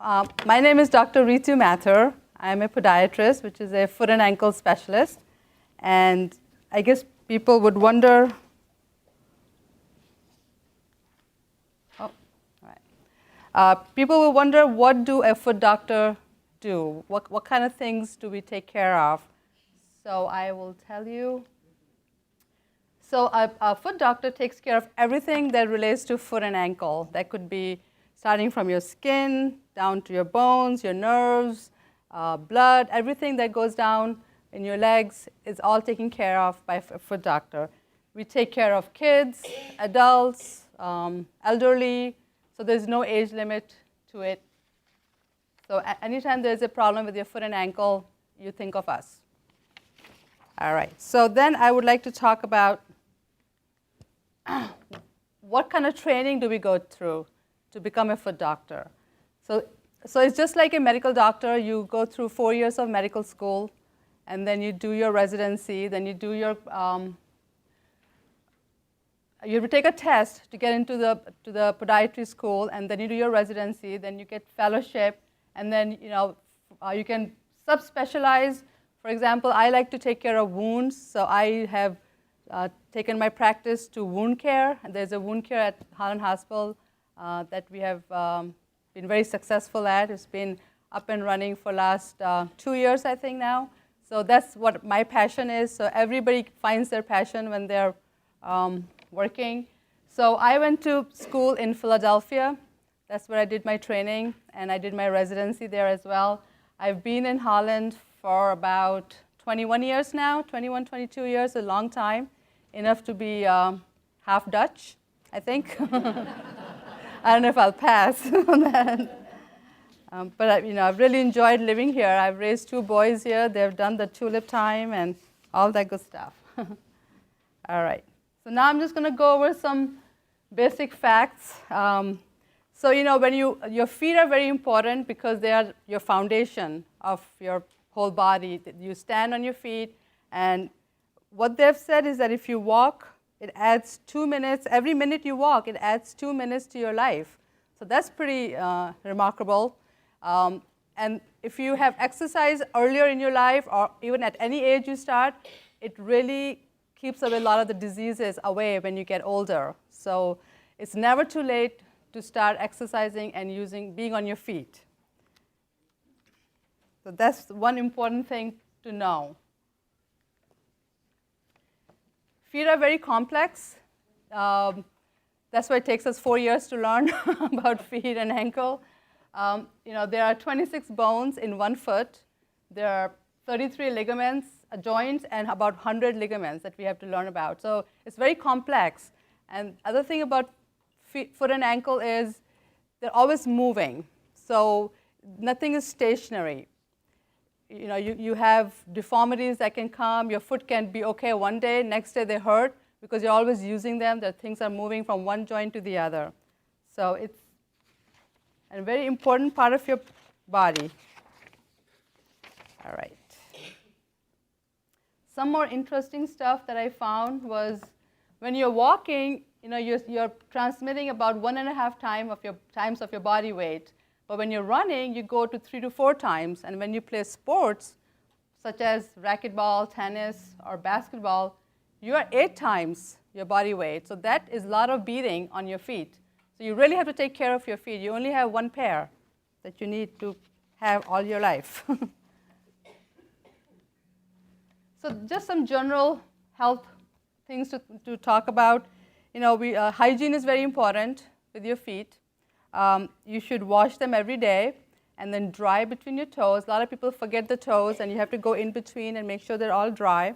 My name is Dr. Ritu Mathur. I'm a podiatrist, which is a foot and ankle specialist. And I guess people would wonder, people will wonder, what do a foot doctor do? What kind of things do we take care of? So I will tell you. So a foot doctor takes care of everything that relates to foot and ankle. That could be starting from your skin, down to your bones, your nerves, blood, everything that goes down in your legs is all taken care of by a foot doctor. We take care of kids, adults, elderly, so there's no age limit to it. So anytime there's a problem with your foot and ankle, you think of us. All right, so then I would like to talk about what kind of training do we go through to become a foot doctor. So it's just like a medical doctor. You go through 4 years of medical school, and then you do your residency, then you do your, you have to take a test to get into the podiatry school, and then you do your residency, then you get fellowship, and then you can subspecialize. For example, I like to take care of wounds, so I have taken my practice to wound care. And there's a wound care at Holland Hospital that we have been very successful at. It's been up and running for last 2 years, I think now. So that's what my passion is. So everybody finds their passion when they're working. So I went to school in Philadelphia. That's where I did my training, and I did my residency there as well. I've been in Holland for about 21 years now, 21, 22 years, a long time, enough to be half Dutch, I think. I don't know if I'll pass on that. But I've really enjoyed living here. I've raised 2 boys here. They've done the tulip time and all that good stuff. All right. So now I'm just going to go over some basic facts. So when your feet are very important because they are your foundation of your whole body. You stand on your feet, and what they've said is that if you walk, it adds 2 minutes. Every minute you walk, it adds 2 minutes to your life. So that's pretty remarkable. And if you have exercised earlier in your life, or even at any age you start, it really keeps away a lot of the diseases away when you get older. So it's never too late to start exercising and being on your feet. So that's one important thing to know. Feet are very complex. That's why it takes us 4 years to learn about feet and ankle. There are 26 bones in one foot. There are 33 ligaments, joints, and about 100 ligaments that we have to learn about. So it's very complex. And other thing about foot and ankle is they're always moving. So nothing is stationary. You have deformities that can come. Your foot can be okay one day, next day they hurt because you're always using them. The things are moving from one joint to the other. So it's a very important part of your body. All right. Some more interesting stuff that I found was when you're walking, you're transmitting about 1.5 times of your body weight. But when you're running, you go to 3 to 4 times. And when you play sports, such as racquetball, tennis, or basketball, you are 8 times your body weight. So that is a lot of beating on your feet. So you really have to take care of your feet. You only have 1 pair that you need to have all your life. So just some general health things to talk about. Hygiene is very important with your feet. You should wash them every day and then dry between your toes. A lot of people forget the toes, and you have to go in between and make sure they're all dry.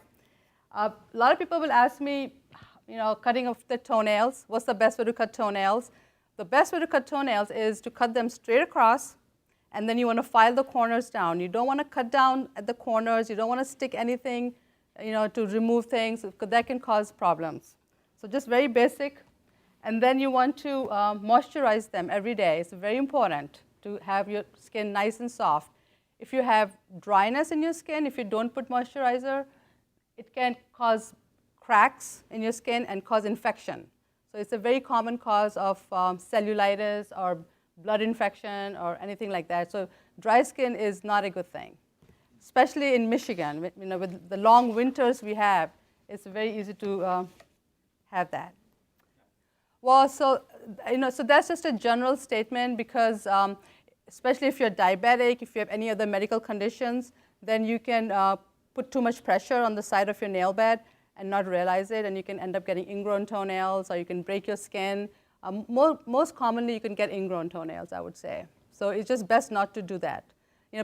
A lot of people will ask me, cutting off the toenails, what's the best way to cut toenails? The best way to cut toenails is to cut them straight across, and then you want to file the corners down. You don't want to cut down at the corners. You don't want to stick anything, to remove things, because that can cause problems. So just very basic. And then you want to moisturize them every day. It's very important to have your skin nice and soft. If you have dryness in your skin, if you don't put moisturizer, it can cause cracks in your skin and cause infection. So it's a very common cause of cellulitis or blood infection or anything like that. So dry skin is not a good thing, especially in Michigan. With the long winters we have, it's very easy to have that. Well, so that's just a general statement because especially if you're diabetic, if you have any other medical conditions, then you can put too much pressure on the side of your nail bed and not realize it, and you can end up getting ingrown toenails, or you can break your skin. Most commonly, you can get ingrown toenails, I would say. So it's just best not to do that.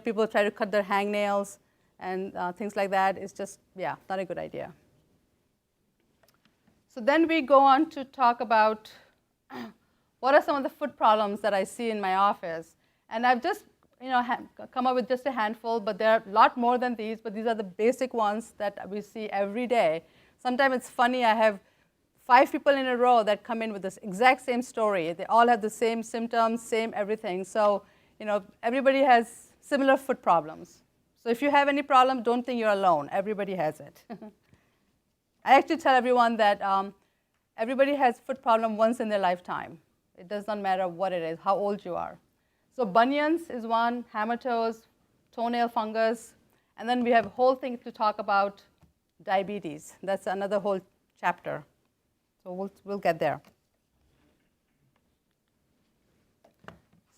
People try to cut their hangnails and things like that. It's just, yeah, not a good idea. So then we go on to talk about what are some of the foot problems that I see in my office. And I've just come up with just a handful, but there are a lot more than these, but these are the basic ones that we see every day. Sometimes it's funny, I have 5 people in a row that come in with this exact same story. They all have the same symptoms, same everything. So, everybody has similar foot problems. So if you have any problem, don't think you're alone. Everybody has it. I actually tell everyone that everybody has foot problem once in their lifetime. It does not matter what it is, how old you are. So bunions is one, hammertoes, toenail fungus, and then we have a whole thing to talk about diabetes. That's another whole chapter. So we'll get there.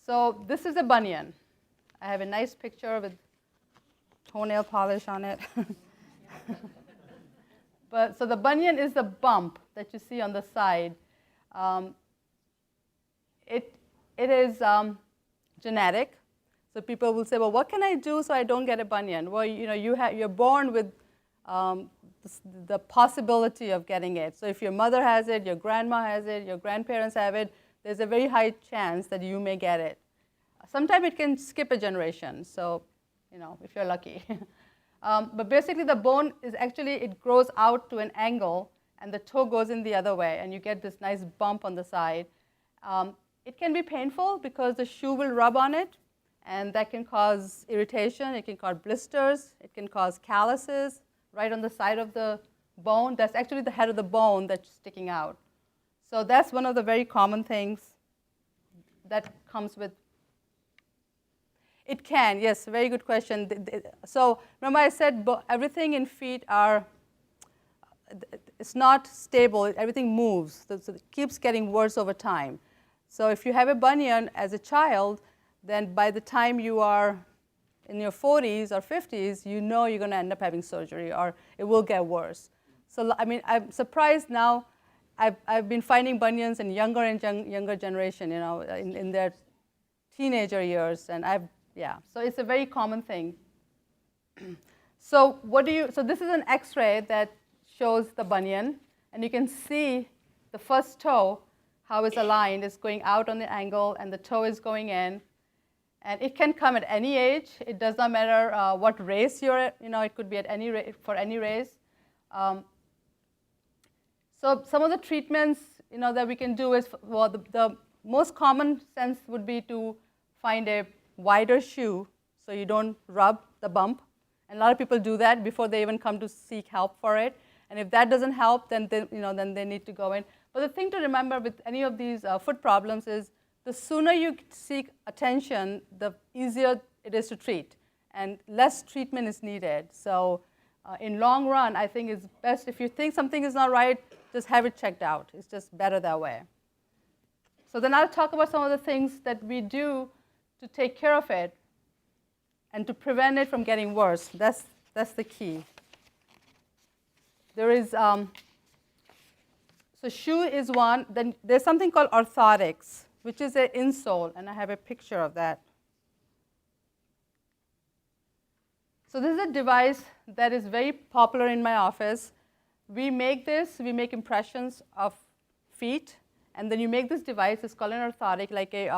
So this is a bunion. I have a nice picture with toenail polish on it. So the bunion is the bump that you see on the side. It is genetic. So people will say, well, what can I do so I don't get a bunion? Well, you're born with the possibility of getting it. So if your mother has it, your grandma has it, your grandparents have it, there's a very high chance that you may get it. Sometimes it can skip a generation, so if you're lucky. But basically the bone is actually, it grows out to an angle, and the toe goes in the other way, and you get this nice bump on the side. It can be painful because the shoe will rub on it, and that can cause irritation. It can cause blisters. It can cause calluses right on the side of the bone. That's actually the head of the bone that's sticking out. So that's one of the very common things that comes with. It can, yes, very good question. So remember I said everything in feet it's not stable. Everything moves. So it keeps getting worse over time. So if you have a bunion as a child, then by the time you are in your 40s or 50s, you're going to end up having surgery, or it will get worse. So I'm surprised now. I've been finding bunions in younger generation, in their teenager years, and so it's a very common thing. So this is an X-ray that shows the bunion, and you can see the first toe, how it's aligned. It's going out on the angle, and the toe is going in. And it can come at any age. It does not matter what race you're at. It could be at for any race. So some of the treatments that we can do is, well, the most common sense would be to find a wider shoe so you don't rub the bump. And a lot of people do that before they even come to seek help for it. And if that doesn't help, then they need to go in. But the thing to remember with any of these foot problems is the sooner you seek attention, the easier it is to treat, and less treatment is needed. So in long run, I think it's best if you think something is not right, just have it checked out. It's just better that way. So then I'll talk about some of the things that we do to take care of it and to prevent it from getting worse. That's the key. There is, so shoe is one. Then there's something called orthotics, which is an insole, and I have a picture of that. So this is a device that is very popular in my office. We make impressions of feet, and then you make this device. It's called an orthotic, like a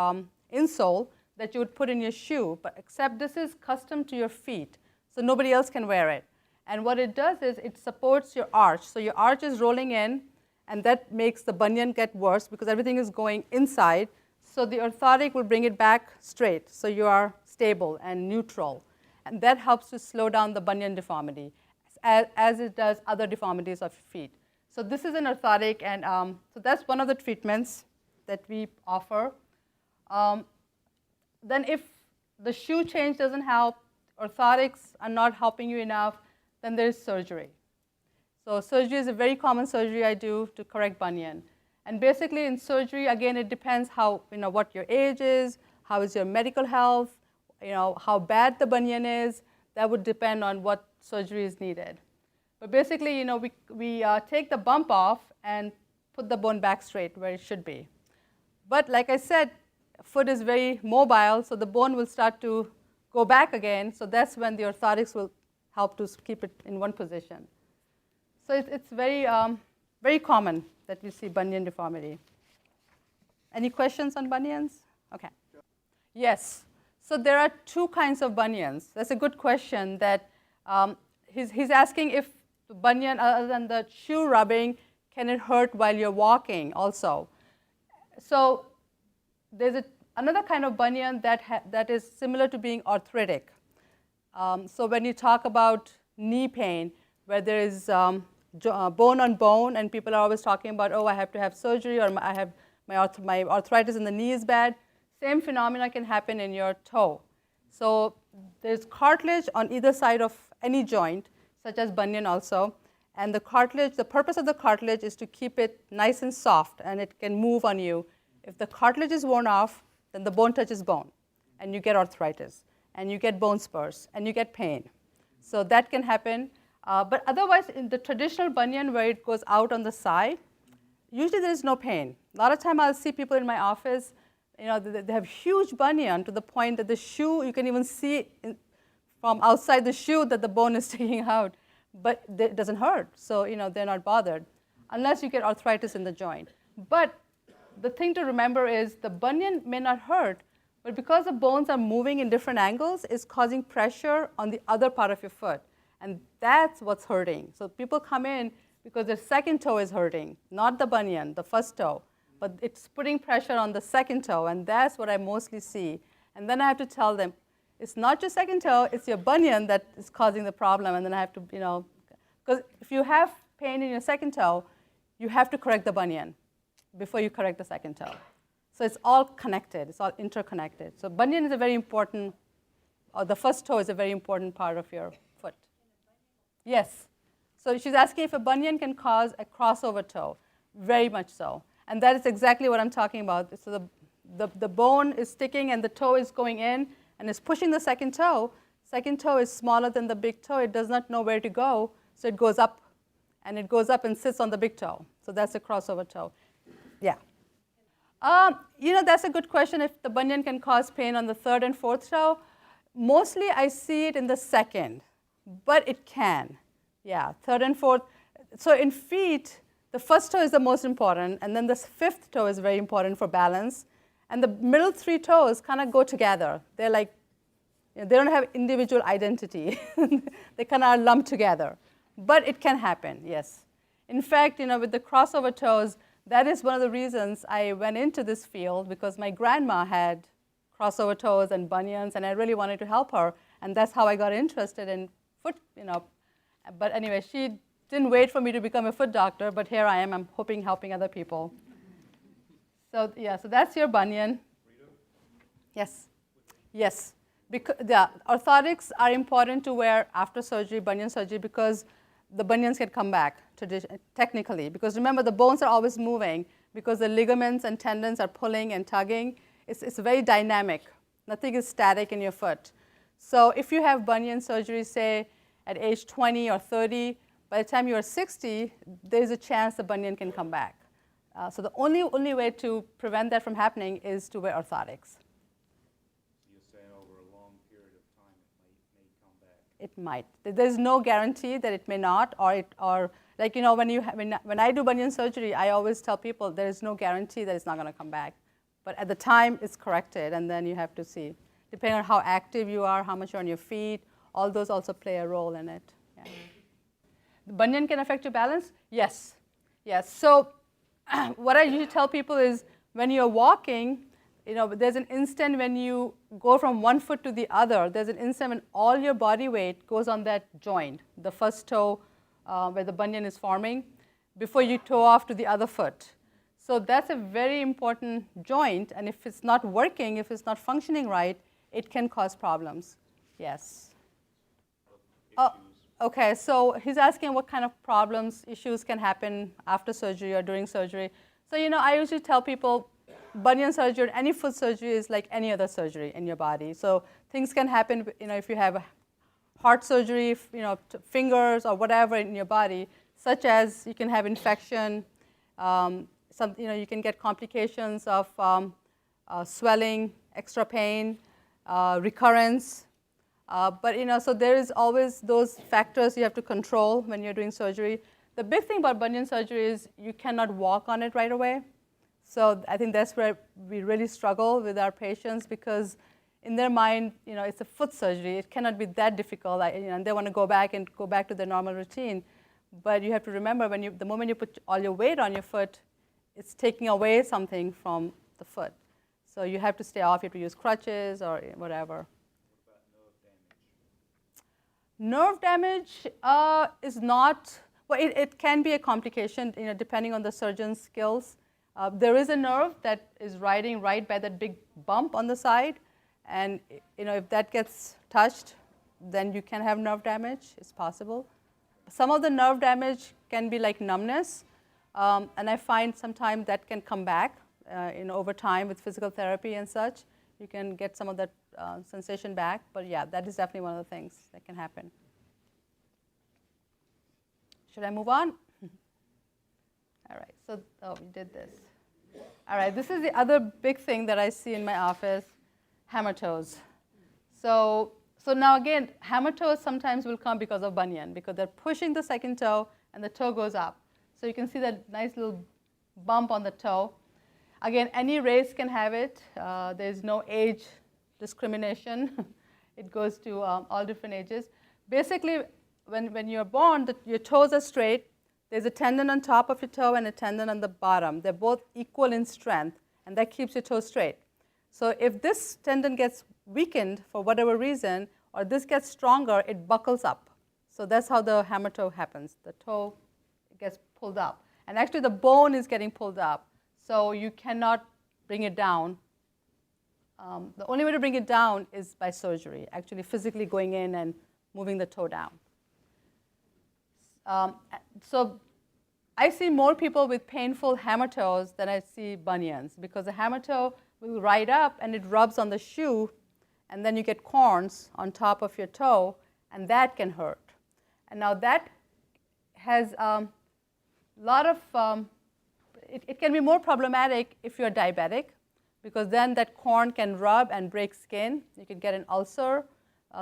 insole that you would put in your shoe, but except this is custom to your feet, so nobody else can wear it. And what it does is it supports your arch. So your arch is rolling in, and that makes the bunion get worse because everything is going inside. So the orthotic will bring it back straight, so you are stable and neutral. And that helps to slow down the bunion deformity, as it does other deformities of feet. So this is an orthotic, and so that's one of the treatments that we offer. then if the shoe change doesn't help, orthotics are not helping you enough, then there is surgery. So surgery is a very common surgery I do to correct bunion. And basically in surgery, again, it depends how, what your age is, how is your medical health, how bad the bunion is. That would depend on what surgery is needed. But basically, we take the bump off and put the bone back straight where it should be. But like I said, foot is very mobile, so the bone will start to go back again. So that's when the orthotics will help to keep it in one position. So it's very, very common that we see bunion deformity. Any questions on bunions? Okay. Yes. So there are two kinds of bunions. That's a good question. That he's asking if the bunion, other than the shoe rubbing, can it hurt while you're walking also? So there's another kind of bunion that is similar to being arthritic. So when you talk about knee pain, where there is bone on bone, and people are always talking about, oh, I have to have surgery, or I have my arthritis in the knee is bad. Same phenomena can happen in your toe. So there's cartilage on either side of any joint, such as bunion also. And the cartilage, the purpose of the cartilage is to keep it nice and soft, and it can move on you. If the cartilage is worn off, then the bone touches bone, and you get arthritis, and you get bone spurs, and you get pain. So that can happen. But otherwise, in the traditional bunion where it goes out on the side, usually there is no pain. A lot of time I'll see people in my office, they have huge bunion to the point that the shoe, you can even see from outside the shoe that the bone is sticking out, but it doesn't hurt. So they're not bothered, unless you get arthritis in the joint. But the thing to remember is the bunion may not hurt, but because the bones are moving in different angles, it's causing pressure on the other part of your foot. And that's what's hurting. So people come in because their second toe is hurting, not the bunion, the first toe. But it's putting pressure on the second toe, and that's what I mostly see. And then I have to tell them, it's not your second toe, it's your bunion that is causing the problem. And then I have to, because if you have pain in your second toe, you have to correct the bunion before you correct the second toe. So it's all connected, it's all interconnected. So bunion is a very important, or the first toe is a very important part of your foot. Yes. So she's asking if a bunion can cause a crossover toe. Very much so. And that is exactly what I'm talking about. So the bone is sticking and the toe is going in and is pushing the second toe. Second toe is smaller than the big toe. It does not know where to go, so it goes up. And it goes up and sits on the big toe. So that's a crossover toe. Yeah. That's a good question if the bunion can cause pain on the third and fourth toe. Mostly I see it in the second, but it can. Yeah, third and fourth. So in feet, the first toe is the most important, and then the fifth toe is very important for balance. And the middle three toes kind of go together. They're like, they don't have individual identity. They kind of are lumped together. But it can happen, yes. In fact, with the crossover toes, that is one of the reasons I went into this field, because my grandma had crossover toes and bunions, and I really wanted to help her. And that's how I got interested in foot, But anyway, she didn't wait for me to become a foot doctor, but here I am. I'm helping other people. So yeah, so that's your bunion. Yes, yes. Because the orthotics are important to wear after surgery, bunion surgery, because the bunions can come back technically. Because remember, the bones are always moving because the ligaments and tendons are pulling and tugging. It's very dynamic. Nothing is static in your foot. So if you have bunion surgery, say at age 20 or 30, by the time you are 60, there's a chance the bunion can come back. So the only way to prevent that from happening is to wear orthotics. You're saying over a long period of time it may come back. It might. There's no guarantee that it may not, or like when I do bunion surgery, I always tell people there is no guarantee that it's not going to come back. But at the time, it's corrected, and then you have to see, depending on how active you are, how much you're on your feet, all those also play a role in it. Yeah. The bunion can affect your balance? Yes. Yes. So what I usually tell people is when you're walking, there's an instant when you go from one foot to the other. There's an instant when all your body weight goes on that joint, the first toe where the bunion is forming, before you toe off to the other foot. So that's a very important joint, and if it's not working, if it's not functioning right, it can cause problems. Yes. Okay, so he's asking what kind of problems, issues can happen after surgery or during surgery. So, I usually tell people bunion surgery or any foot surgery is like any other surgery in your body. So things can happen, if you have heart surgery, fingers or whatever in your body, such as you can have infection, you can get complications of swelling, extra pain, recurrence. But so there is always those factors you have to control when you're doing surgery. The big thing about bunion surgery is you cannot walk on it right away. So I think that's where we really struggle with our patients, because in their mind, it's a foot surgery. It cannot be that difficult, and they want to go back to their normal routine. But you have to remember, the moment you put all your weight on your foot, it's taking away something from the foot. So you have to stay off. You have to use crutches or whatever. Nerve damage is not, well, it can be a complication, depending on the surgeon's skills. There is a nerve that is riding right by that big bump on the side, and if that gets touched, then you can have nerve damage. It's possible. Some of the nerve damage can be like numbness, and I find sometimes that can come back over time with physical therapy and such. You can get some of that sensation back, but yeah, that is definitely one of the things that can happen. Should I move on? All right, so we did this. All right, this is the other big thing that I see in my office, hammertoes. So now again, hammertoes sometimes will come because of bunion, because they're pushing the second toe and the toe goes up. So you can see that nice little bump on the toe. Again, any race can have it. There's no age discrimination. It goes to all different ages. Basically, when you're born, your toes are straight. There's a tendon on top of your toe and a tendon on the bottom. They're both equal in strength, and that keeps your toe straight. So if this tendon gets weakened for whatever reason, or this gets stronger, it buckles up. So that's how the hammertoe happens. The toe gets pulled up. And actually, the bone is getting pulled up. So you cannot bring it down. The only way to bring it down is by surgery, actually physically going in and moving the toe down. So I see more people with painful hammertoes than I see bunions, because the hammertoe will ride up and it rubs on the shoe, and then you get corns on top of your toe, and that can hurt. And now that has a lot of, it can be more problematic if you're diabetic, because then that corn can rub and break skin. You can get an ulcer.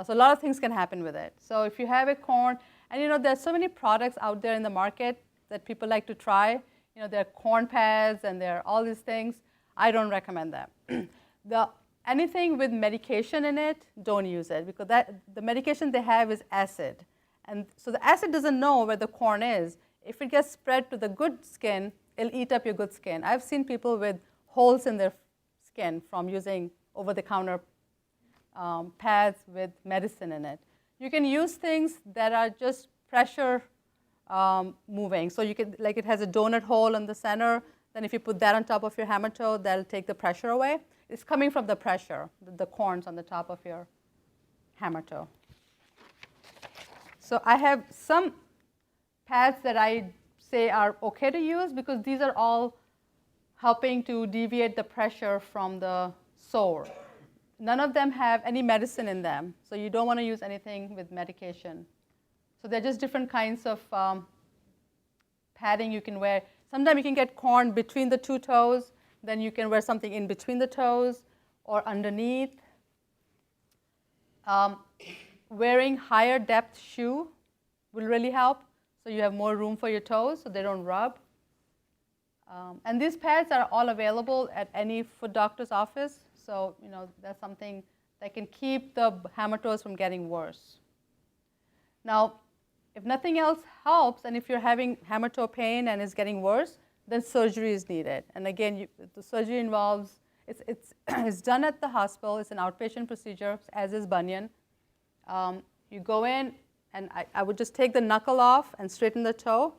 So a lot of things can happen with it. So if you have a corn, and there's so many products out there in the market that people like to try. There are corn pads and there are all these things. I don't recommend them. Anything with medication in it, don't use it, because the medication they have is acid. And so the acid doesn't know where the corn is. If it gets spread to the good skin, it'll eat up your good skin. I've seen people with holes in their skin from using over-the-counter pads with medicine in it. You can use things that are just pressure moving. So you can, like, it has a donut hole in the center. Then if you put that on top of your hammertoe, that'll take the pressure away. It's coming from the pressure, the corns on the top of your hammertoe. So I have some pads that I say are okay to use, because these are all helping to deviate the pressure from the sore. None of them have any medicine in them, so you don't want to use anything with medication. So they're just different kinds of padding you can wear. Sometimes you can get corn between the two toes, then you can wear something in between the toes or underneath. Wearing higher depth shoe will really help, so you have more room for your toes so they don't rub. And these pads are all available at any foot doctor's office. So that's something that can keep the hammertoes from getting worse. Now, if nothing else helps, and if you're having hammertoe pain and it's getting worse, then surgery is needed. And again, the surgery involves, it's done at the hospital. It's an outpatient procedure, as is bunion. You go in, and I would just take the knuckle off and straighten the toe,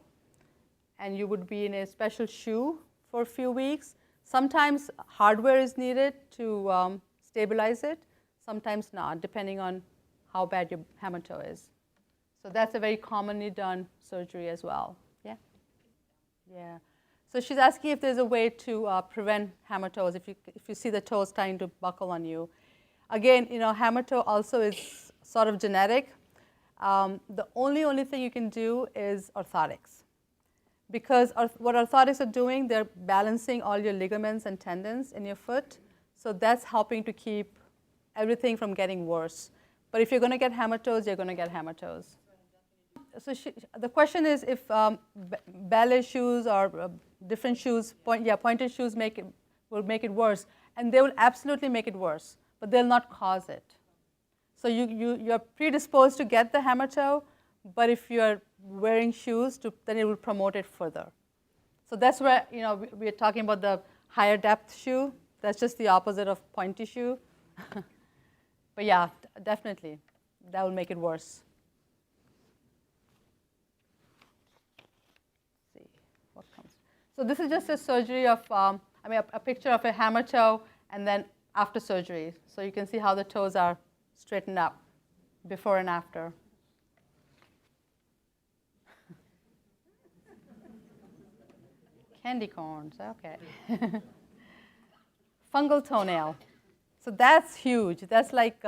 and you would be in a special shoe for a few weeks. Sometimes hardware is needed to stabilize it, sometimes not, depending on how bad your hammertoe is. So that's a very commonly done surgery as well. Yeah? Yeah. So she's asking if there's a way to prevent hammertoes if you see the toes starting to buckle on you. Again, hammertoe also is sort of genetic. The only thing you can do is orthotics. Because what orthotics are doing, they're balancing all your ligaments and tendons in your foot. So that's helping to keep everything from getting worse. But if you're going to get hammertoes, you're going to get hammertoes. So the question is if ballet shoes or different shoes, pointed shoes will make it worse. And they will absolutely make it worse, but they'll not cause it. So you're predisposed to get the hammertoe, but if you're wearing shoes, then it will promote it further. So that's where we're talking about the higher depth shoe. That's just the opposite of pointy shoe. But yeah, definitely, that will make it worse. Let's see what comes. So this is just a surgery of, a picture of a hammertoe, and then after surgery. So you can see how the toes are straightened up before and after. Candy corns, okay. Fungal toenail. So that's huge. That's like,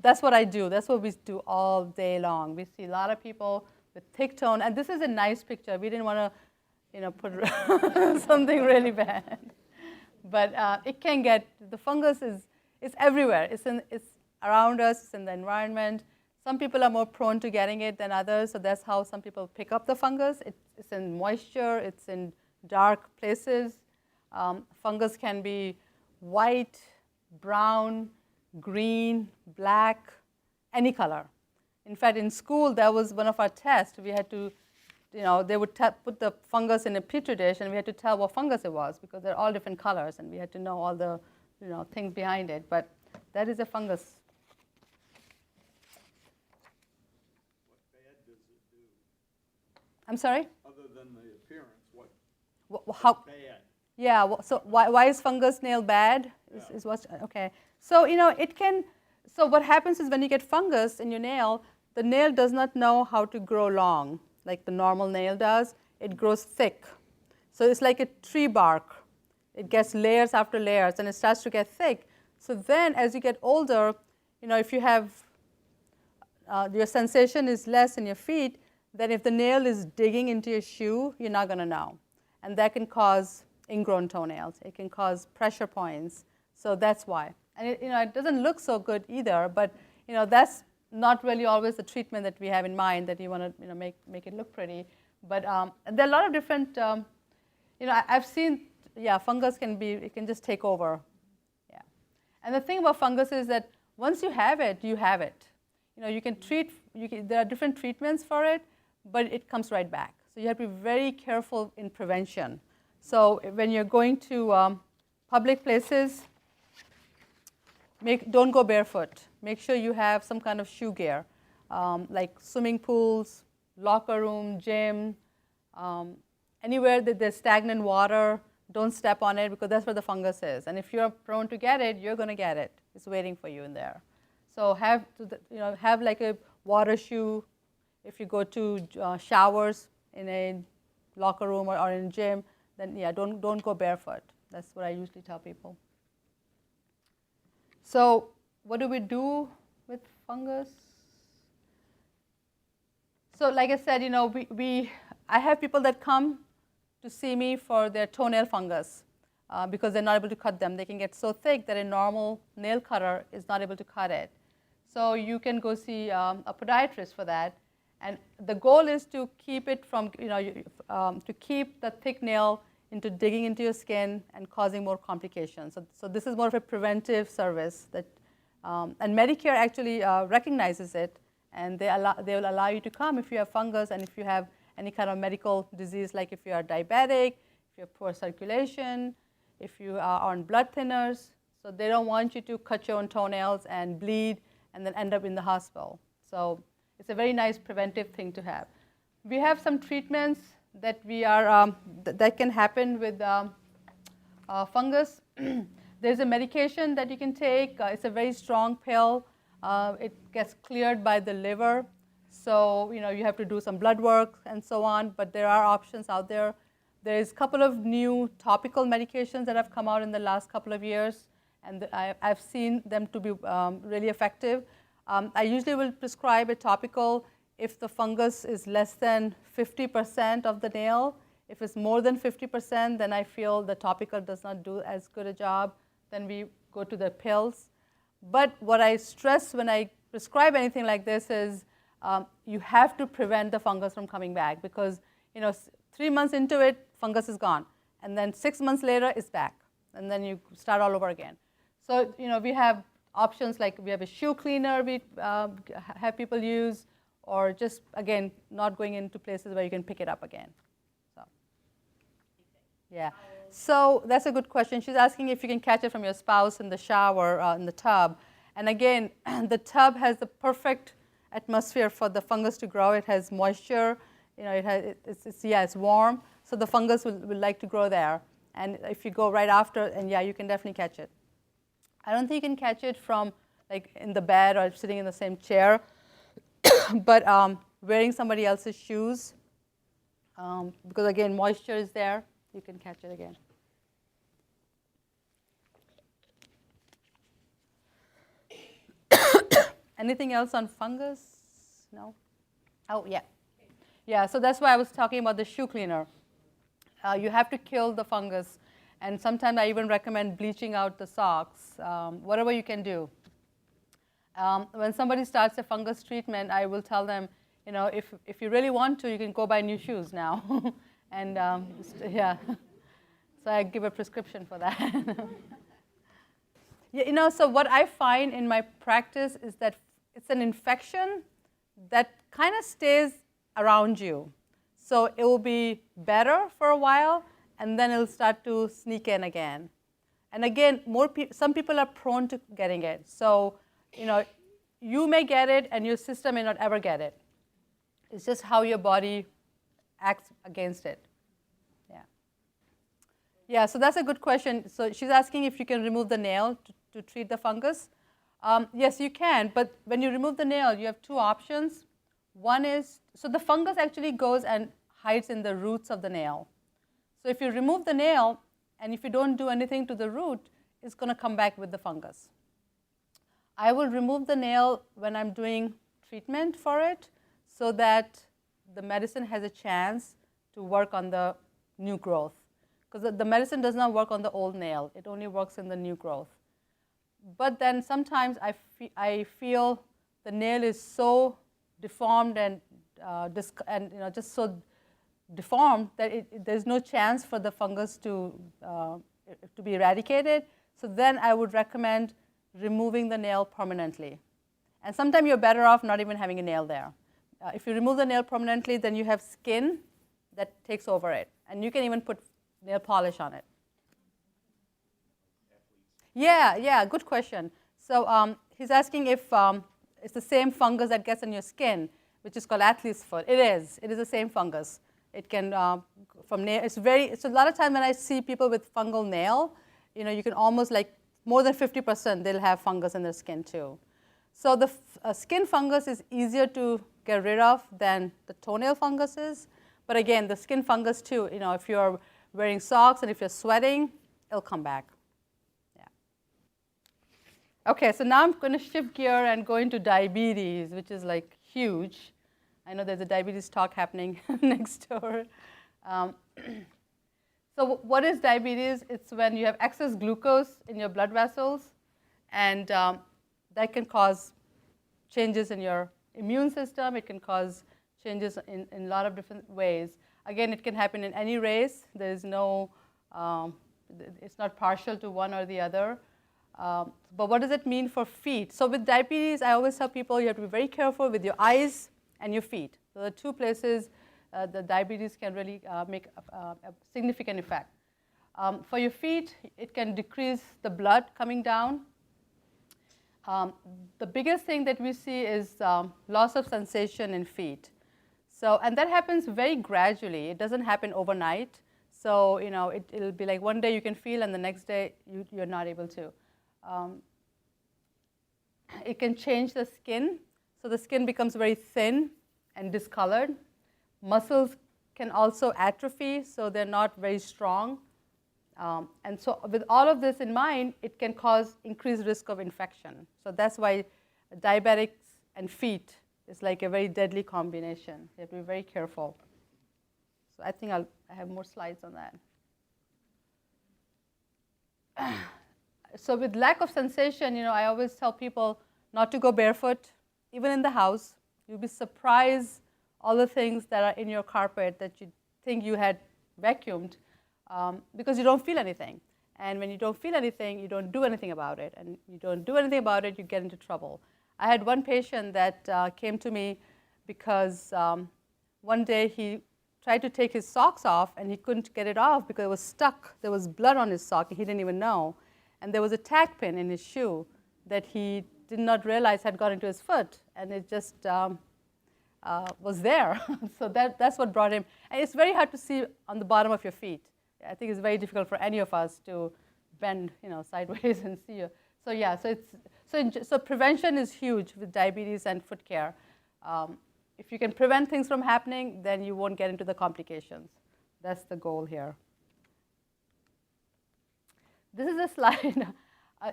that's what I do. That's what we do all day long. We see a lot of people with thick toenail. And this is a nice picture. We didn't want to, put something really bad. But it can get, the fungus is everywhere. It's around us, it's in the environment. Some people are more prone to getting it than others, so that's how some people pick up the fungus. It's in moisture, it's in dark places. Fungus can be white, brown, green, black, any color. In fact, in school, that was one of our tests. We had to, they would put the fungus in a petri dish, and we had to tell what fungus it was, because they're all different colors, and we had to know all the things behind it. But that is a fungus. I'm sorry? Other than the appearance, how bad? Yeah, so why is fungus nail bad? Is what's, okay. So, it can, so what happens is when you get fungus in your nail, the nail does not know how to grow long like the normal nail does. It grows thick. So it's like a tree bark. It gets layers after layers, and it starts to get thick. So then as you get older, if you have, your sensation is less in your feet, then if the nail is digging into your shoe, you're not going to know. And that can cause ingrown toenails. It can cause pressure points. So that's why. And it doesn't look so good either, but that's not really always the treatment that we have in mind, that you want to make it look pretty. But there are a lot of different, I've seen, fungus it can just take over. Yeah. And the thing about fungus is that once you have it, you have it. You can treat, there are different treatments for it, but it comes right back. So you have to be very careful in prevention. So when you're going to public places, don't go barefoot. Make sure you have some kind of shoe gear, like swimming pools, locker room, gym, anywhere that there's stagnant water. Don't step on it, because that's where the fungus is. And if you're prone to get it, you're going to get it. It's waiting for you in there. So have like a water shoe. If you go to showers in a locker room or in a gym, then don't go barefoot. That's what I usually tell people. So what do we do with fungus? So like I said, I have people that come to see me for their toenail fungus because they're not able to cut them. They can get so thick that a normal nail cutter is not able to cut it. So you can go see a podiatrist for that. And the goal is to keep it from, to keep the thick nail into digging into your skin and causing more complications. So this is more of a preventive service that, and Medicare actually recognizes it, and they will allow you to come if you have fungus and if you have any kind of medical disease, like if you are diabetic, if you have poor circulation, if you are on blood thinners. So they don't want you to cut your own toenails and bleed and then end up in the hospital. So it's a very nice preventive thing to have. We have some treatments that we are that can happen with fungus. There's a medication that you can take. It's a very strong pill. It gets cleared by the liver. So you have to do some blood work and so on. But there are options out there. There's a couple of new topical medications that have come out in the last couple of years, and I've seen them to be really effective. I usually will prescribe a topical if the fungus is less than 50% of the nail. If it's more than 50%, then I feel the topical does not do as good a job. Then we go to the pills. But what I stress when I prescribe anything like this is you have to prevent the fungus from coming back, because 3 months into it, fungus is gone, and then 6 months later, it's back, and then you start all over again. So we have options like we have a shoe cleaner we have people use, or just again not going into places where you can pick it up again. So yeah. So that's a good question. She's asking if you can catch it from your spouse in the shower, in the tub. And again, the tub has the perfect atmosphere for the fungus to grow. It has moisture. It's warm. So the fungus will like to grow there. And if you go right after, and yeah, you can definitely catch it. I don't think you can catch it from like in the bed or sitting in the same chair, but wearing somebody else's shoes, because again, moisture is there. You can catch it again. Anything else on fungus? No? Oh, yeah. Yeah, so that's why I was talking about the shoe cleaner. You have to kill the fungus. And sometimes I even recommend bleaching out the socks, whatever you can do. When somebody starts a fungus treatment, I will tell them, if you really want to, you can go buy new shoes now. And yeah, so I give a prescription for that. Yeah, so what I find in my practice is that it's an infection that kind of stays around you. So it will be better for a while, and then it'll start to sneak in again. And again, some people are prone to getting it. So you may get it, and your system may not ever get it. It's just how your body acts against it. Yeah. Yeah, so that's a good question. So she's asking if you can remove the nail to treat the fungus. Yes, you can, but when you remove the nail, you have two options. One is, so the fungus actually goes and hides in the roots of the nail. So if you remove the nail, and if you don't do anything to the root, it's going to come back with the fungus. I will remove the nail when I'm doing treatment for it, so that the medicine has a chance to work on the new growth. Because the medicine does not work on the old nail. It only works in the new growth. But then sometimes I feel the nail is so deformed and just so deformed that there's no chance for the fungus to be eradicated. So then I would recommend removing the nail permanently. And sometimes you're better off not even having a nail there. If you remove the nail permanently, then you have skin that takes over it. And you can even put nail polish on it. Yeah, good question. So he's asking if it's the same fungus that gets on your skin, which is called athlete's foot. It is the same fungus. It can, from nail, so a lot of times when I see people with fungal nail, you can almost like more than 50% they'll have fungus in their skin too. So the skin fungus is easier to get rid of than the toenail fungus is. But again, the skin fungus too, if you're wearing socks and if you're sweating, it'll come back. Yeah. Okay, so now I'm going to shift gear and go into diabetes, which is like huge. I know there's a diabetes talk happening next door. So what is diabetes? It's when you have excess glucose in your blood vessels, and that can cause changes in your immune system. It can cause changes in a lot of different ways. Again, it can happen in any race. There is no, it's not partial to one or the other. But what does it mean for feet? So with diabetes, I always tell people you have to be very careful with your eyes and your feet. So the two places the diabetes can really make a significant effect. For your feet, it can decrease the blood coming down. The biggest thing that we see is loss of sensation in feet. So, and that happens very gradually. It doesn't happen overnight. So, it'll be like one day you can feel, and the next day you're not able to. It can change the skin. So the skin becomes very thin and discolored. Muscles can also atrophy, so they're not very strong. And so with all of this in mind, it can cause increased risk of infection. So that's why diabetics and feet is like a very deadly combination. You have to be very careful. So I think I have more slides on that. So with lack of sensation, I always tell people not to go barefoot, even in the house. You'll be surprised all the things that are in your carpet that you think you had vacuumed because you don't feel anything. And when you don't feel anything, you don't do anything about it. And you don't do anything about it, you get into trouble. I had one patient that came to me because one day he tried to take his socks off and he couldn't get it off because it was stuck. There was blood on his sock and he didn't even know. And there was a tack pin in his shoe that he did not realize had got into his foot, and it just was there. So that's what brought him. And it's very hard to see on the bottom of your feet. I think it's very difficult for any of us to bend, sideways and see you. So yeah, so prevention is huge with diabetes and foot care. If you can prevent things from happening, then you won't get into the complications. That's the goal here. This is a slide.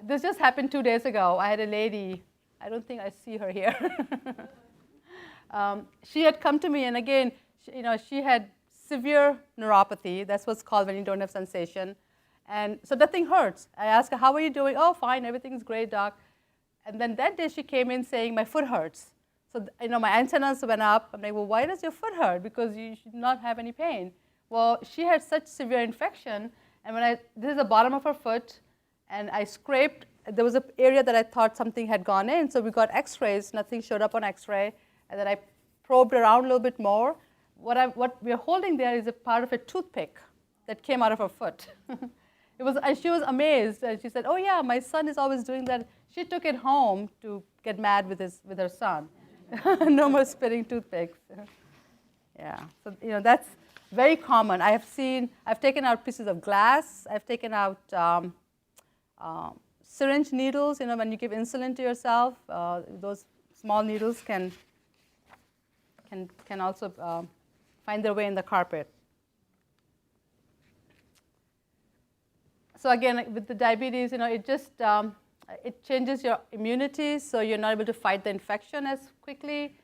This just happened 2 days ago. I had a lady, I don't think I see her here. She had come to me, and again, she had severe neuropathy. That's what's called when you don't have sensation. And so nothing hurts. I asked her, how are you doing? Oh, fine, everything's great, doc. And then that day she came in saying, my foot hurts. So my antennas went up. I'm like, well, why does your foot hurt? Because you should not have any pain. Well, she had such severe infection. And this is the bottom of her foot, and I scraped. There was an area that I thought something had gone in, so we got x-rays. Nothing showed up on x-ray. And then I probed around a little bit more. What we're holding there is a part of a toothpick that came out of her foot. And she was amazed. And she said, oh, yeah, my son is always doing that. She took it home to get mad with her son. No more spitting toothpicks. Yeah, so that's very common. I've taken out pieces of glass. I've taken out syringe needles. When you give insulin to yourself, those small needles can also find their way in the carpet. So again, with the diabetes, it changes your immunity, so you're not able to fight the infection as quickly.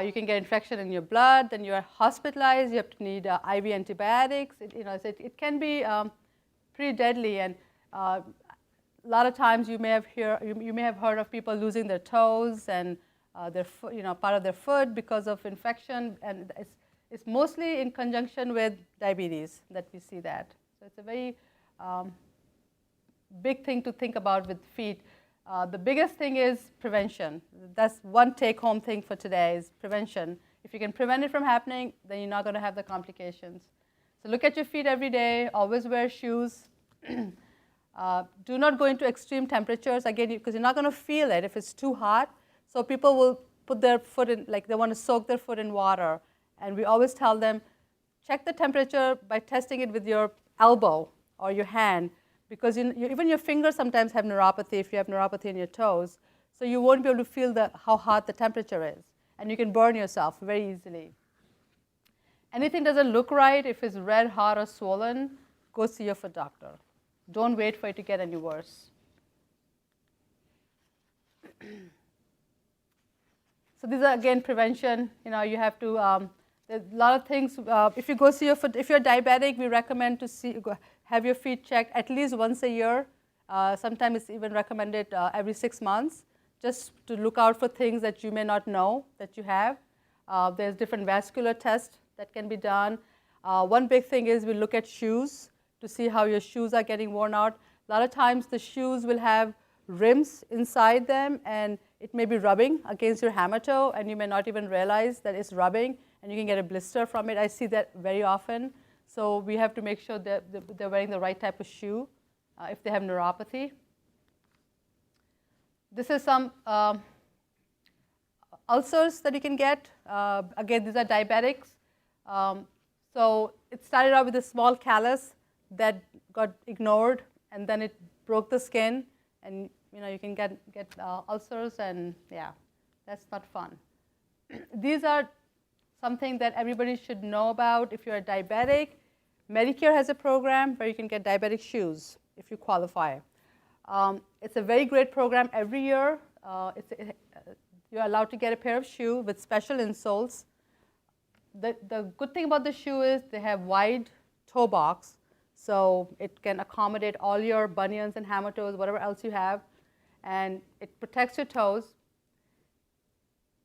You can get infection in your blood, then you're hospitalized. You have to need IV antibiotics. It can be pretty deadly, and a lot of times you may have heard of people losing their toes and part of their foot because of infection, and it's mostly in conjunction with diabetes that we see that. So it's a very big thing to think about with feet. The biggest thing is prevention. That's one take-home thing for today is prevention. If you can prevent it from happening, then you're not going to have the complications. So look at your feet every day. Always wear shoes. Do not go into extreme temperatures, again, because you're not going to feel it if it's too hot. So people will put their foot in, like they want to soak their foot in water. And we always tell them, check the temperature by testing it with your elbow or your hand. Because even your fingers sometimes have neuropathy if you have neuropathy in your toes. So you won't be able to feel how hot the temperature is. And you can burn yourself very easily. Anything doesn't look right, if it's red, hot, or swollen, go see your foot doctor. Don't wait for it to get any worse. So these are, again, prevention. You have to, there's a lot of things. If you go see your foot, if you're diabetic, we recommend to have your feet checked at least once a year. Sometimes it's even recommended every 6 months, just to look out for things that you may not know that you have. There's different vascular tests that can be done. One big thing is we look at shoes to see how your shoes are getting worn out. A lot of times the shoes will have rims inside them, and it may be rubbing against your hammertoe, and you may not even realize that it's rubbing, and you can get a blister from it. I see that very often. So we have to make sure that they're wearing the right type of shoe if they have neuropathy. This is some ulcers that you can get. Again, these are diabetics. So it started out with a small callus that got ignored, and then it broke the skin, and you can get ulcers, and yeah, that's not fun. These are something that everybody should know about. If you're a diabetic, Medicare has a program where you can get diabetic shoes if you qualify. It's a very great program every year. You're allowed to get a pair of shoes with special insoles. The good thing about the shoe is they have wide toe box, so it can accommodate all your bunions and hammertoes, whatever else you have, and it protects your toes.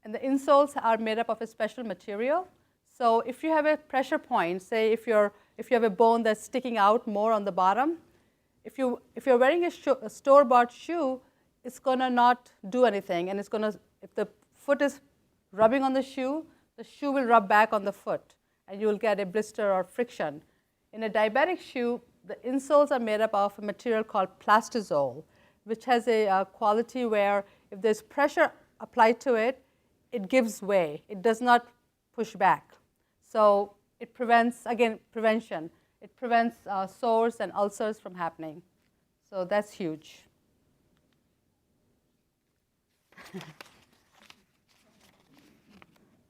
And the insoles are made up of a special material. So if you have a pressure point, say if you have a bone that's sticking out more on the bottom, if you're wearing a store-bought shoe, it's going to not do anything, and if the foot is rubbing on the shoe will rub back on the foot, and you will get a blister or friction. In a diabetic shoe, the insoles are made up of a material called plastizole, which has a quality where if there's pressure applied to it, it gives way. It does not push back. So it prevents, again, prevention. It prevents sores and ulcers from happening. So that's huge.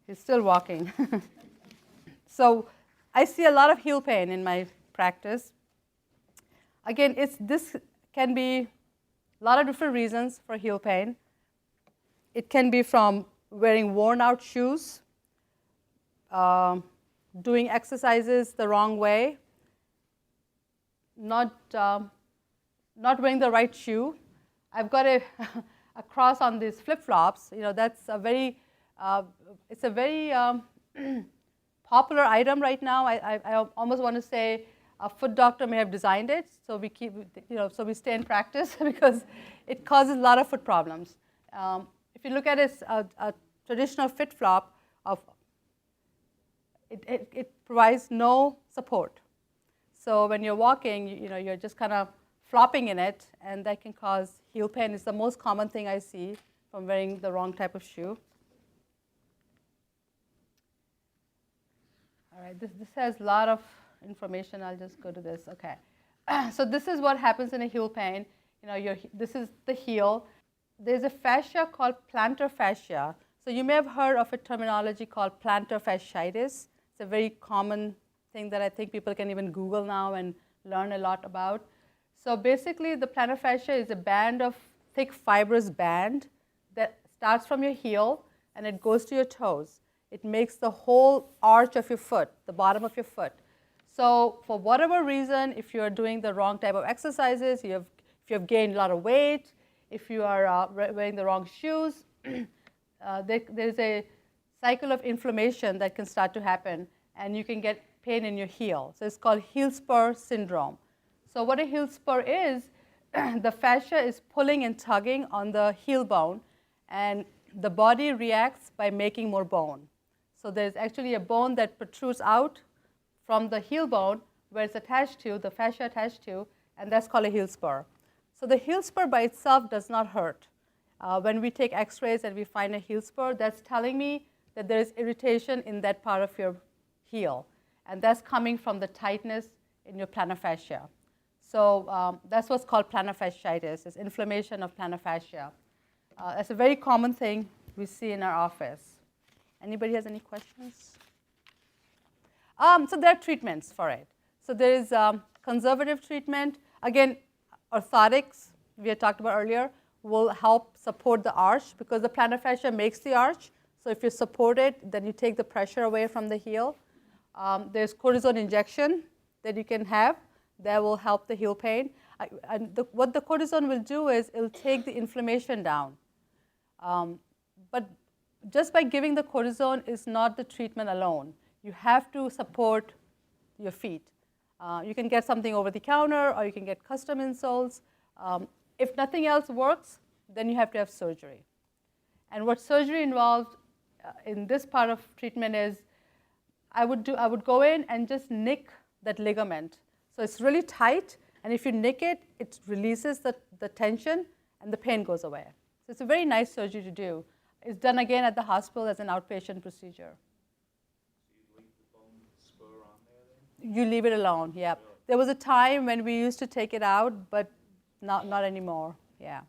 He's still walking. So I see a lot of heel pain in my practice. Again, this can be a lot of different reasons for heel pain. It can be from wearing worn-out shoes, doing exercises the wrong way, not wearing the right shoe. I've got a cross on these flip-flops. That's it's a very popular item right now. I almost want to say a foot doctor may have designed it, so we stay in practice because it causes a lot of foot problems. If you look at a traditional flip-flop, it provides no support. So when you're walking, you're just kind of flopping in it, and that can cause heel pain. It's the most common thing I see from wearing the wrong type of shoe. All right, this has a lot of information. I'll just go to this. Okay. So this is what happens in a heel pain. This is the heel. There's a fascia called plantar fascia. So you may have heard of a terminology called plantar fasciitis. It's a very common thing that I think people can even Google now and learn a lot about. So basically, the plantar fascia is a band of thick fibrous band that starts from your heel and it goes to your toes. It makes the whole arch of your foot, the bottom of your foot. So for whatever reason, if you're doing the wrong type of exercises, if you have gained a lot of weight, if you are wearing the wrong shoes, there's a cycle of inflammation that can start to happen, and you can get pain in your heel. So it's called heel spur syndrome. So what a heel spur is, the fascia is pulling and tugging on the heel bone, and the body reacts by making more bone. So there's actually a bone that protrudes out from the heel bone where it's attached to, the fascia attached to, and that's called a heel spur. So the heel spur by itself does not hurt. When we take x-rays and we find a heel spur, that's telling me that there is irritation in that part of your heel, and that's coming from the tightness in your plantar fascia. So that's what's called plantar fasciitis. It's inflammation of plantar fascia. That's a very common thing we see in our office. Anybody has any questions? So there are treatments for it. So there is conservative treatment. Again, orthotics, we had talked about earlier, will help support the arch because the plantar fascia makes the arch. So if you support it, then you take the pressure away from the heel. There's cortisone injection that you can have that will help the heel pain. What the cortisone will do is it will take the inflammation down. But just by giving the cortisone is not the treatment alone. You have to support your feet. You can get something over the counter, or you can get custom insoles. If nothing else works, then you have to have surgery. And what surgery involves in this part of treatment is I would go in and just nick that ligament. So it's really tight, and if you nick it, it releases the tension, and the pain goes away. So it's a very nice surgery to do. It's done again at the hospital as an outpatient procedure. So you leave the bone spur on there then? You leave it alone, yeah. There was a time when we used to take it out, but not anymore, yeah.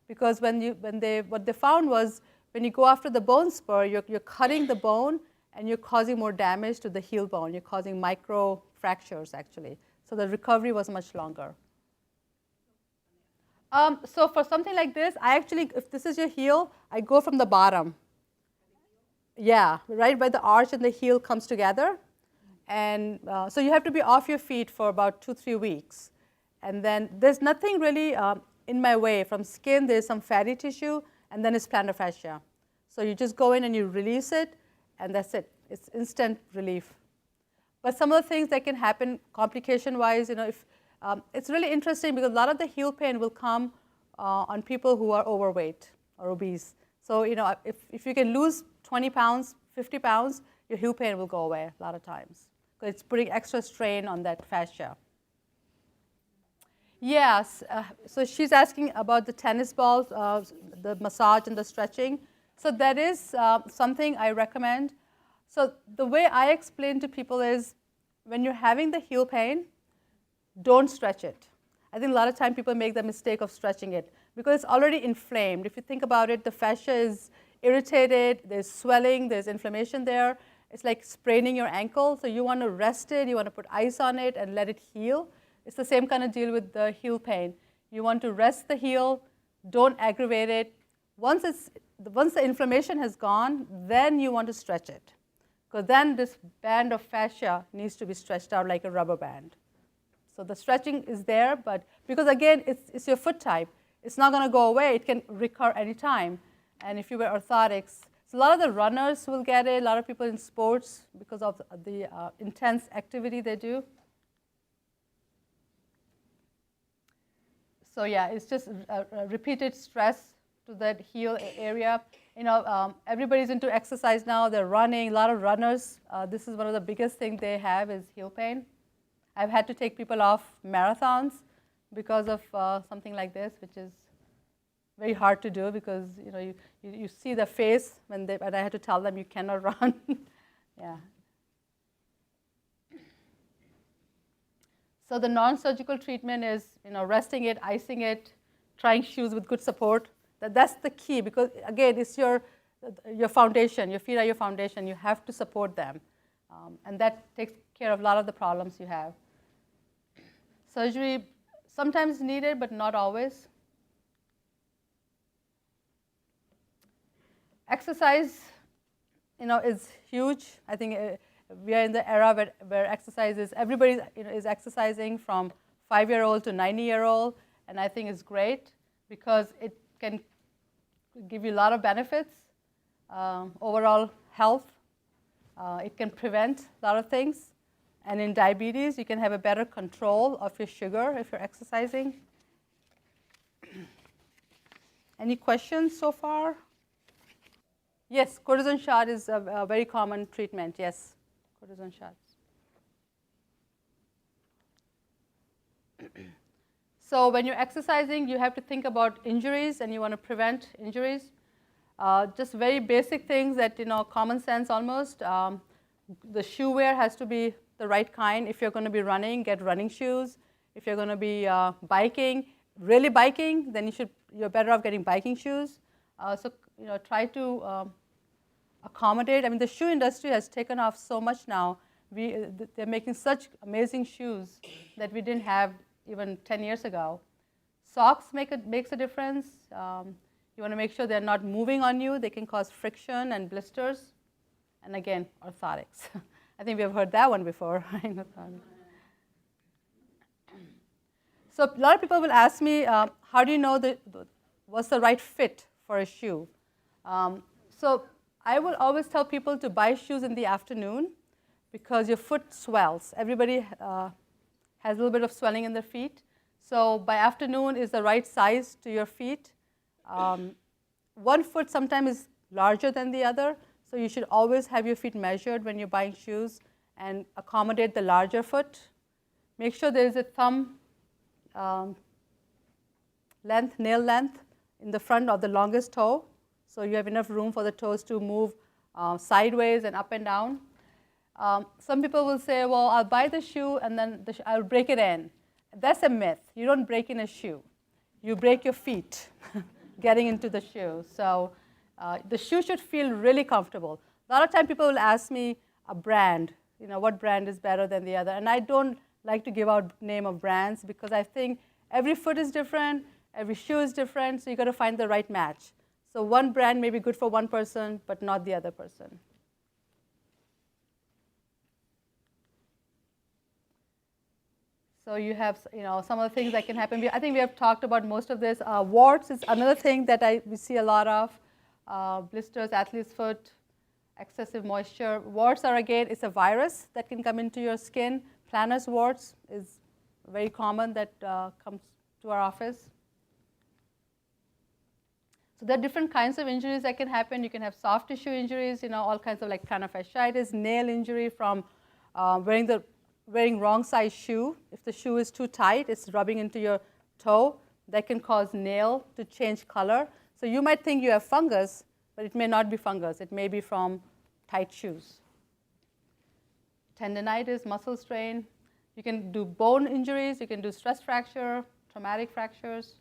Because what they found was when you go after the bone spur, you're cutting the bone and you're causing more damage to the heel bone. You're causing micro fractures, actually. So the recovery was much longer. So for something like this, I actually, if this is your heel, I go from the bottom. Yeah, right where the arch and the heel comes together. And so you have to be off your feet for about 2-3 weeks. And then there's nothing really in my way. From skin, there's some fatty tissue, and then it's plantar fascia. So you just go in and you release it, and that's it. It's instant relief. But some of the things that can happen complication-wise, if it's really interesting because a lot of the heel pain will come on people who are overweight or obese. So if you can lose 20 pounds, 50 pounds, your heel pain will go away a lot of times because it's putting extra strain on that fascia. Yes, so she's asking about the tennis balls, the massage and the stretching. So that is something I recommend. So the way I explain to people is when you're having the heel pain, don't stretch it. I think a lot of time people make the mistake of stretching it because it's already inflamed. If you think about it, the fascia is irritated, there's swelling, there's inflammation there. It's like spraining your ankle, so you want to rest it, you want to put ice on it and let it heal. It's the same kind of deal with the heel pain. You want to rest the heel, don't aggravate it. Once the inflammation has gone, then you want to stretch it. Because then this band of fascia needs to be stretched out like a rubber band. So the stretching is there, but because again, it's your foot type. It's not going to go away. It can recur anytime. And if you wear orthotics, so a lot of the runners will get it, a lot of people in sports because of the intense activity they do. So yeah, it's just a repeated stress to that heel area. Everybody's into exercise now. They're running. A lot of runners. This is one of the biggest things they have is heel pain. I've had to take people off marathons because of something like this, which is very hard to do because you see the face when I had to tell them you cannot run. Yeah. So the non-surgical treatment is resting it, icing it, trying shoes with good support. That's the key because again, it's your foundation. Your feet are your foundation. You have to support them, and that takes care of a lot of the problems you have. Surgery sometimes needed, but not always. Exercise, is huge. I think we are in the era where exercise is, everybody is exercising from 5-year-old to 90-year-old, and I think it's great because it can give you a lot of benefits, overall health. It can prevent a lot of things. And in diabetes, you can have a better control of your sugar if you're exercising. Any questions so far? Yes, cortisone shot is a very common treatment. Yes, cortisone shots. So when you're exercising, you have to think about injuries, and you want to prevent injuries. Just very basic things that, common sense almost. The shoe wear has to be the right kind. If you're going to be running, get running shoes. If you're going to be biking, really biking, then you're better off getting biking shoes. So try to accommodate. I mean, the shoe industry has taken off so much now. They're making such amazing shoes that we didn't have even 10 years ago. Socks makes a difference. You want to make sure they're not moving on you. They can cause friction and blisters. And again, orthotics. I think we have heard that one before. So a lot of people will ask me, how do you know what's the right fit for a shoe? So I will always tell people to buy shoes in the afternoon because your foot swells. Everybody has a little bit of swelling in their feet. So by afternoon is the right size to your feet. One foot sometimes is larger than the other. So you should always have your feet measured when you're buying shoes and accommodate the larger foot. Make sure there is a thumb nail length in the front of the longest toe. So you have enough room for the toes to move sideways and up and down. Some people will say, well, I'll buy the shoe and then I'll break it in. That's a myth. You don't break in a shoe. You break your feet getting into the shoe. So the shoe should feel really comfortable. A lot of time people will ask me a brand, what brand is better than the other. And I don't like to give out name of brands because I think every foot is different, every shoe is different, so you got to find the right match. So one brand may be good for one person, but not the other person. So you have, some of the things that can happen. I think we have talked about most of this. Warts is another thing that we see a lot of. Blisters, athlete's foot, excessive moisture. Warts are, again, it's a virus that can come into your skin. Plantar warts is very common that comes to our office. So there are different kinds of injuries that can happen. You can have soft tissue injuries, all kinds of like plantar fasciitis, nail injury from wearing wrong size shoe. If the shoe is too tight, it's rubbing into your toe. That can cause nail to change color. So you might think you have fungus, but it may not be fungus. It may be from tight shoes. Tendinitis, muscle strain. You can do bone injuries. You can do stress fracture, traumatic fractures.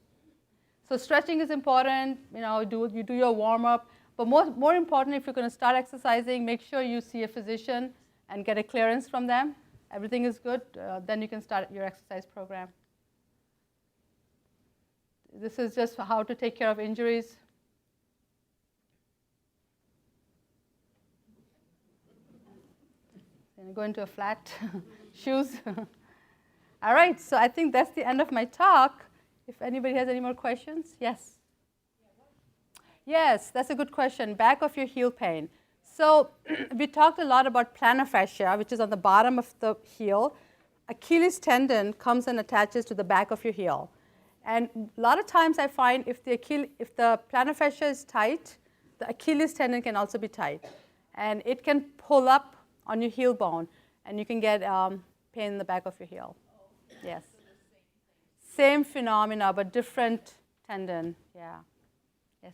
So stretching is important. You do your warm-up. But more important, if you're going to start exercising, make sure you see a physician and get a clearance from them. Everything is good, then you can start your exercise program. This is just how to take care of injuries. Go into a flat shoes. All right, so I think that's the end of my talk. If anybody has any more questions, yes? Yes, that's a good question. Back of your heel pain. So we talked a lot about plantar fascia, which is on the bottom of the heel. Achilles tendon comes and attaches to the back of your heel. And a lot of times I find if the plantar fascia is tight, the Achilles tendon can also be tight. And it can pull up on your heel bone, and you can get pain in the back of your heel. Yes. Same phenomena, but different tendon. Yeah. Yes.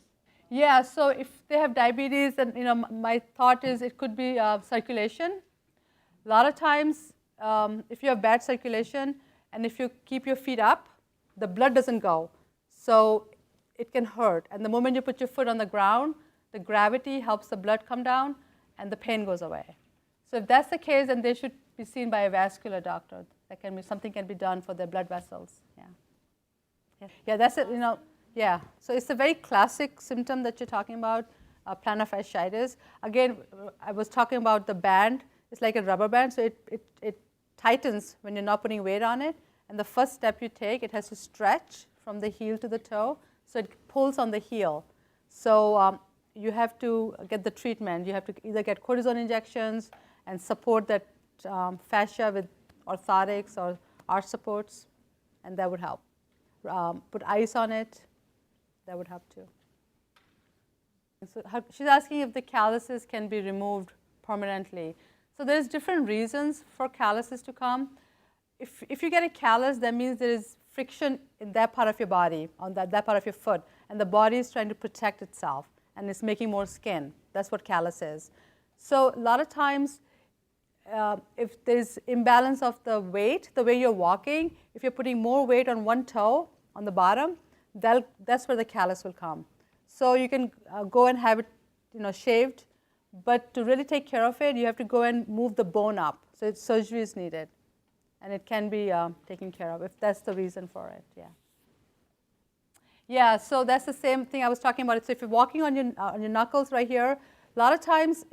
Yeah. So if they have diabetes, then my thought is it could be circulation. A lot of times, if you have bad circulation, and if you keep your feet up, the blood doesn't go. So it can hurt. And the moment you put your foot on the ground, the gravity helps the blood come down, and the pain goes away. So if that's the case, then they should be seen by a vascular doctor. Something can be done for their blood vessels. Yeah. Yeah, that's it. Yeah. So it's a very classic symptom that you're talking about, plantar fasciitis. Again, I was talking about the band. It's like a rubber band, so it tightens when you're not putting weight on it. And the first step you take, it has to stretch from the heel to the toe, so it pulls on the heel. So you have to get the treatment. You have to either get cortisone injections and support that fascia with orthotics or arch supports, and that would help. Put ice on it, that would help too. So she's asking if the calluses can be removed permanently. So there's different reasons for calluses to come. If you get a callus, that means there is friction in that part of your body, on that part of your foot, and the body is trying to protect itself, and it's making more skin. That's what callus is. So a lot of times, if there's imbalance of the weight, the way you're walking, if you're putting more weight on one toe, on the bottom, that's where the callus will come. So you can go and have it shaved, but to really take care of it, you have to go and move the bone up. So surgery is needed, and it can be taken care of if that's the reason for it. Yeah. Yeah, so that's the same thing I was talking about. So if you're walking on your knuckles right here, a lot of times,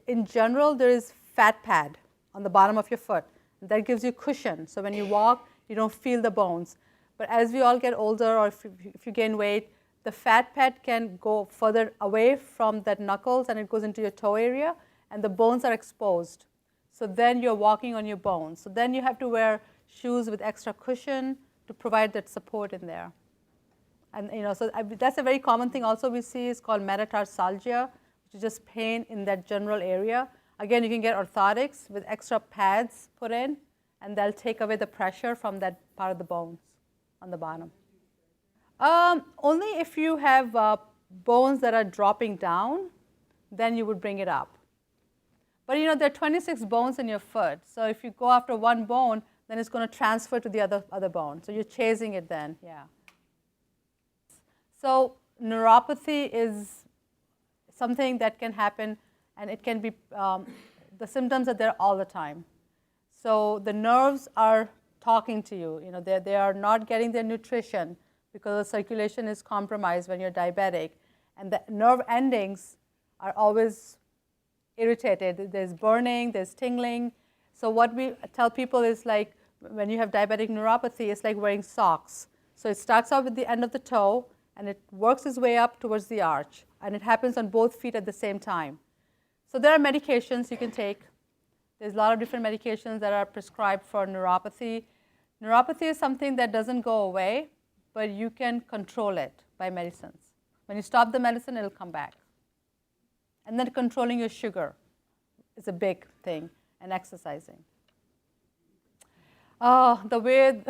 in general, there is fat pad on the bottom of your foot. That gives you cushion. So when you walk, you don't feel the bones. But as we all get older, or if you gain weight, the fat pad can go further away from that knuckles, and it goes into your toe area, and the bones are exposed. So then you're walking on your bones. So then you have to wear shoes with extra cushion to provide that support in there. And so that's a very common thing also we see is called metatarsalgia, which is just pain in that general area. Again, you can get orthotics with extra pads put in, and they'll take away the pressure from that part of the bones on the bottom. Only if you have bones that are dropping down, then you would bring it up. But there are 26 bones in your foot. So if you go after one bone, then it's going to transfer to the other bone. So you're chasing it then, yeah. So neuropathy is something that can happen, and it can be, the symptoms are there all the time. So the nerves are talking to you. They are not getting their nutrition because the circulation is compromised when you're diabetic. And the nerve endings are always irritated. There's burning, there's tingling. So what we tell people is like when you have diabetic neuropathy, it's like wearing socks. So it starts off at the end of the toe, and it works its way up towards the arch. And it happens on both feet at the same time. So there are medications you can take. There's a lot of different medications that are prescribed for neuropathy. Neuropathy is something that doesn't go away, but you can control it by medicines. When you stop the medicine, it'll come back. And then controlling your sugar is a big thing, and exercising. Oh, the way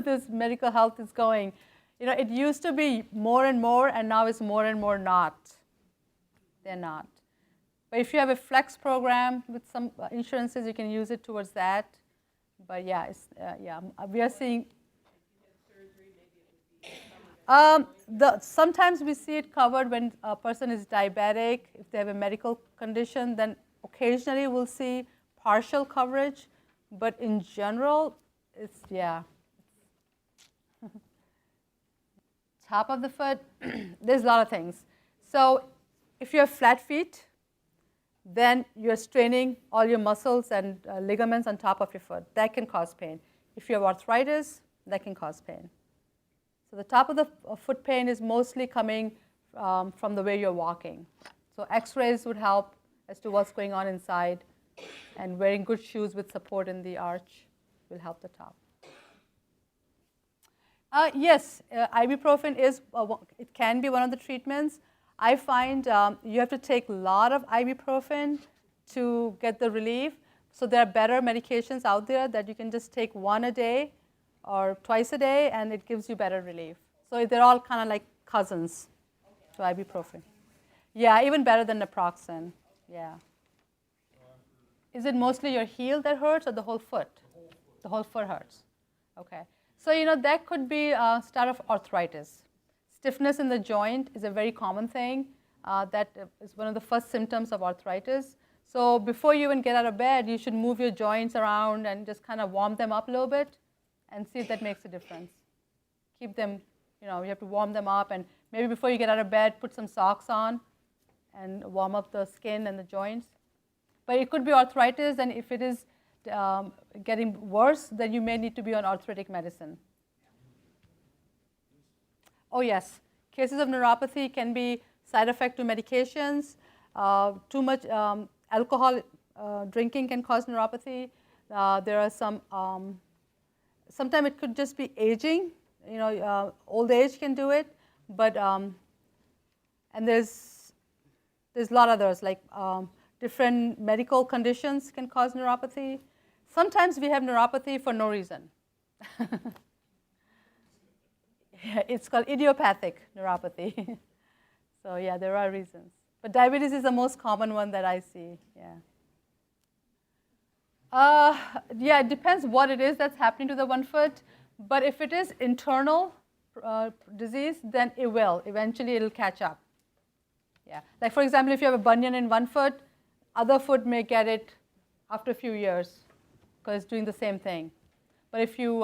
this medical health is going. It used to be more and more, and now it's more and more not. They're not. But if you have a flex program with some insurances, you can use it towards that. But yeah, we are seeing. Sometimes we see it covered when a person is diabetic. If they have a medical condition, then occasionally we'll see partial coverage. But in general, it's, yeah. Top of the foot, there's a lot of things. So if you have flat feet, then you're straining all your muscles and ligaments on top of your foot. That can cause pain. If you have arthritis, that can cause pain. So the top of the foot pain is mostly coming from the way you're walking. So x-rays would help as to what's going on inside, and wearing good shoes with support in the arch will help the top. Yes, ibuprofen it can be one of the treatments. I find you have to take a lot of ibuprofen to get the relief. So there are better medications out there that you can just take one a day or twice a day, and it gives you better relief. So they're all kind of like cousins to ibuprofen. Yeah, even better than naproxen. Yeah. Is it mostly your heel that hurts, or the whole foot? The whole foot hurts. Okay. So that could be start of arthritis. Stiffness in the joint is a very common thing. That is one of the first symptoms of arthritis. So before you even get out of bed, you should move your joints around and just kind of warm them up a little bit and see if that makes a difference. Keep them, you have to warm them up, and maybe before you get out of bed, put some socks on and warm up the skin and the joints. But it could be arthritis, and if it is getting worse, then you may need to be on arthritic medicine. Oh yes, cases of neuropathy can be side effect to medications. Too much alcohol drinking can cause neuropathy. There are some, sometimes it could just be aging. Old age can do it, but and there's a lot of others, like different medical conditions can cause neuropathy. Sometimes we have neuropathy for no reason. It's called idiopathic neuropathy. So yeah, there are reasons. But diabetes is the most common one that I see, yeah. Yeah, it depends what it is that's happening to the one foot. But if it is internal disease, then it will. Eventually, it'll catch up. Yeah. Like for example, if you have a bunion in one foot, other foot may get it after a few years because it's doing the same thing. But if you,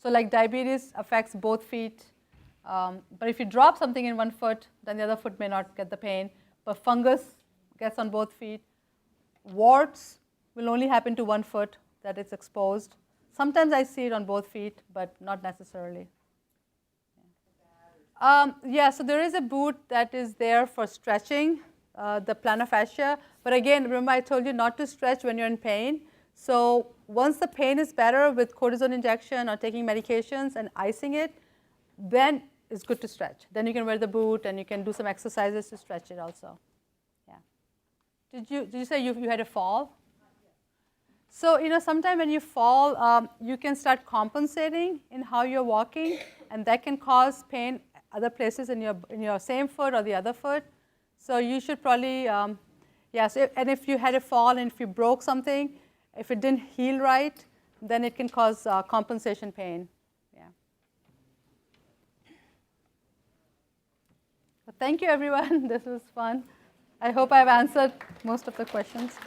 so like diabetes affects both feet. But if you drop something in one foot, then the other foot may not get the pain. But fungus gets on both feet. Warts will only happen to one foot that is exposed. Sometimes I see it on both feet, but not necessarily. Yeah, so there is a boot that is there for stretching, the plantar fascia. But again, remember I told you not to stretch when you're in pain. So once the pain is better with cortisone injection or taking medications and icing it, then it's good to stretch. Then you can wear the boot and you can do some exercises to stretch it also. Yeah. Did you say you had a fall? So sometimes when you fall, you can start compensating in how you're walking, and that can cause pain other places in your same foot or the other foot. So you should probably, and if you had a fall and if you broke something, if it didn't heal right, then it can cause compensation pain. Yeah. So thank you, everyone. This was fun. I hope I've answered most of the questions.